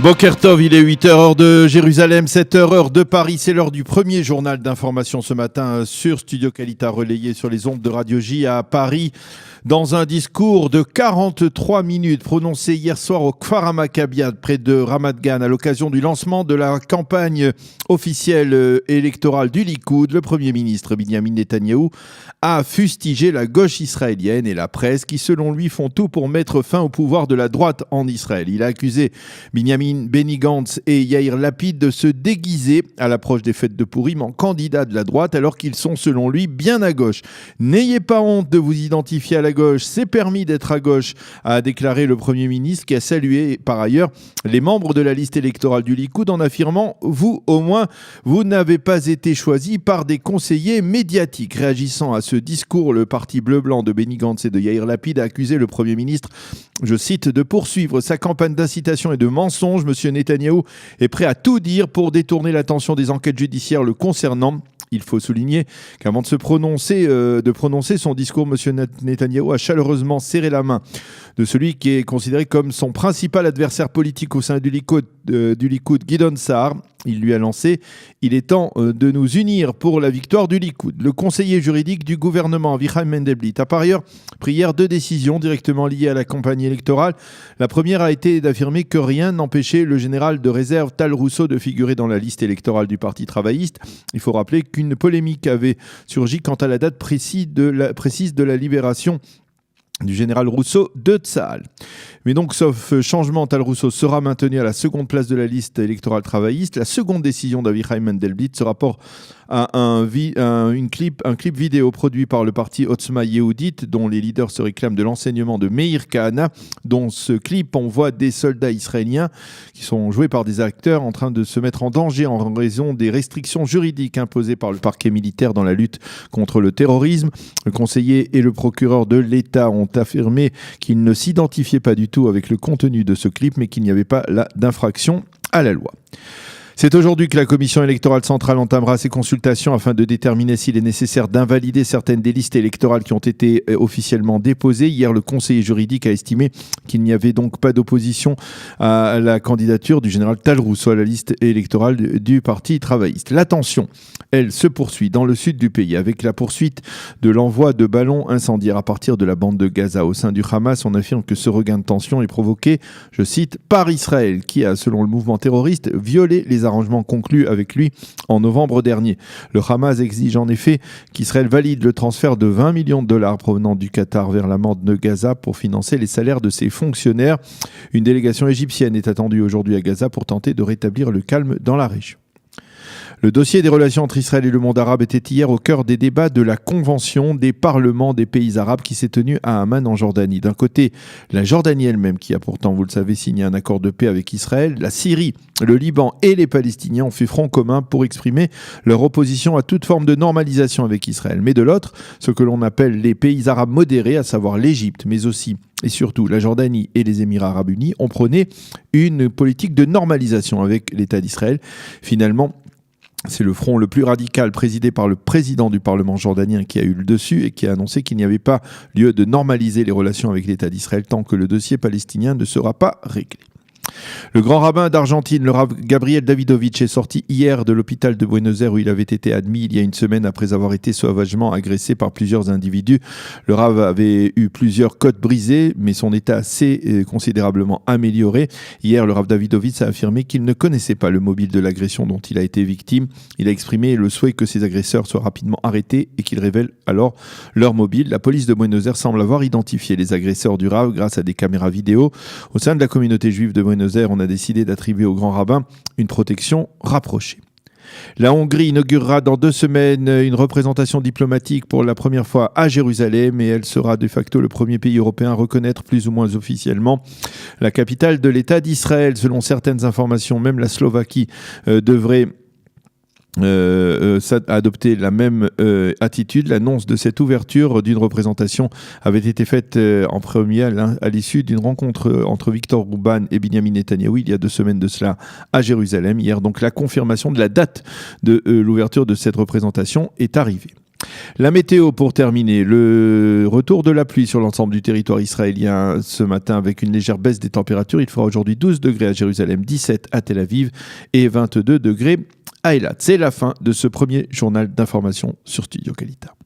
Boker Tov, il est 8h heure de Jérusalem, 7h heure de Paris. C'est l'heure du premier journal d'information ce matin sur Studio Kalita, relayé sur les ondes de Radio J à Paris. Dans un discours de 43 minutes prononcé hier soir au Kfar HaMaccabiad près de Ramat Gan à l'occasion du lancement de la campagne officielle électorale du Likoud, le Premier ministre Binyamin Netanyahou a fustigé la gauche israélienne et la presse qui selon lui font tout pour mettre fin au pouvoir de la droite en Israël. Il a accusé Benny Gantz et Yair Lapid de se déguiser à l'approche des fêtes de Purim en candidats de la droite alors qu'ils sont selon lui bien à gauche. N'ayez pas honte de vous identifier à la gauche, c'est permis d'être à gauche, a déclaré le Premier ministre qui a salué par ailleurs les membres de la liste électorale du Likoud en affirmant « Vous, au moins, vous n'avez pas été choisis par des conseillers médiatiques ». Réagissant à ce discours, le parti bleu-blanc de Benny Gantz et de Yair Lapid a accusé le Premier ministre, je cite, de poursuivre sa campagne d'incitation et de mensonge. Monsieur Netanyahou est prêt à tout dire pour détourner l'attention des enquêtes judiciaires le concernant. Il faut souligner qu'avant de prononcer son discours, M. Netanyahou a chaleureusement serré la main de celui qui est considéré comme son principal adversaire politique au sein du Likoud, Gideon Sa'ar. Il lui a lancé « Il est temps de nous unir pour la victoire du Likoud ». Le conseiller juridique du gouvernement, Avichai Mendelblit, a par ailleurs pris hier 2 décisions directement liées à la campagne électorale. La première a été d'affirmer que rien n'empêchait le général de réserve Tal Rousseau de figurer dans la liste électorale du Parti travailliste. Il faut rappeler qu'une polémique avait surgi quant à la date précise de la libération du général Rousseau de Tsahal. Mais donc, sauf changement, Tal Rousseau sera maintenu à la seconde place de la liste électorale travailliste. La seconde décision d'Avichai Mendelblit se rapporte à un clip vidéo produit par le parti Otzma Yehudit, dont les leaders se réclament de l'enseignement de Meir Kahana. Dans ce clip, on voit des soldats israéliens qui sont joués par des acteurs en train de se mettre en danger en raison des restrictions juridiques imposées par le parquet militaire dans la lutte contre le terrorisme. Le conseiller et le procureur de l'État ont affirmé qu'ils ne s'identifiaient pas du tout avec le contenu de ce clip, mais qu'il n'y avait pas là d'infraction à la loi. C'est aujourd'hui que la Commission électorale centrale entamera ses consultations afin de déterminer s'il est nécessaire d'invalider certaines des listes électorales qui ont été officiellement déposées. Hier, le conseiller juridique a estimé qu'il n'y avait donc pas d'opposition à la candidature du général Tal Rousseau à la liste électorale du Parti travailliste. La tension, elle, se poursuit dans le sud du pays avec la poursuite de l'envoi de ballons incendiaires à partir de la bande de Gaza. Au sein du Hamas, on affirme que ce regain de tension est provoqué, je cite, par Israël qui a, selon le mouvement terroriste, violé les arrangements conclus avec lui en novembre dernier. Le Hamas exige en effet qu'Israël valide le transfert de 20 millions de dollars provenant du Qatar vers la bande de Gaza pour financer les salaires de ses fonctionnaires. Une délégation égyptienne est attendue aujourd'hui à Gaza pour tenter de rétablir le calme dans la région. Le dossier des relations entre Israël et le monde arabe était hier au cœur des débats de la Convention des parlements des pays arabes qui s'est tenue à Amman en Jordanie. D'un côté, la Jordanie elle-même qui a pourtant, vous le savez, signé un accord de paix avec Israël. La Syrie, le Liban et les Palestiniens ont fait front commun pour exprimer leur opposition à toute forme de normalisation avec Israël. Mais de l'autre, ce que l'on appelle les pays arabes modérés, à savoir l'Égypte, mais aussi et surtout la Jordanie et les Émirats arabes unis, ont prôné une politique de normalisation avec l'État d'Israël. Finalement, c'est le front le plus radical présidé par le président du Parlement jordanien qui a eu le dessus et qui a annoncé qu'il n'y avait pas lieu de normaliser les relations avec l'État d'Israël tant que le dossier palestinien ne sera pas réglé. Le grand rabbin d'Argentine, le rabbin Gabriel Davidovich, est sorti hier de l'hôpital de Buenos Aires où il avait été admis il y a une semaine après avoir été sauvagement agressé par plusieurs individus. Le rabbin avait eu plusieurs côtes brisées, mais son état s'est considérablement amélioré. Hier, le rabbin Davidovich a affirmé qu'il ne connaissait pas le mobile de l'agression dont il a été victime. Il a exprimé le souhait que ces agresseurs soient rapidement arrêtés et qu'ils révèlent alors leur mobile. La police de Buenos Aires semble avoir identifié les agresseurs du rabbin grâce à des caméras vidéo. Au sein de la communauté juive de Buenos Aires, on a décidé d'attribuer au grand rabbin une protection rapprochée. La Hongrie inaugurera dans 2 semaines une représentation diplomatique pour la première fois à Jérusalem et elle sera de facto le premier pays européen à reconnaître plus ou moins officiellement la capitale de l'État d'Israël. Selon certaines informations, même la Slovaquie devrait adopter la même attitude. L'annonce de cette ouverture d'une représentation avait été faite en premier à l'issue d'une rencontre entre Viktor Orban et Binyamin Netanyahou il y a 2 semaines de cela à Jérusalem. Hier, donc, la confirmation de la date de l'ouverture de cette représentation est arrivée. La météo pour terminer, le retour de la pluie sur l'ensemble du territoire israélien ce matin avec une légère baisse des températures. Il fera aujourd'hui 12 degrés à Jérusalem, 17 à Tel Aviv et 22 degrés à Eilat. C'est la fin de ce premier journal d'information sur Studio Qualita.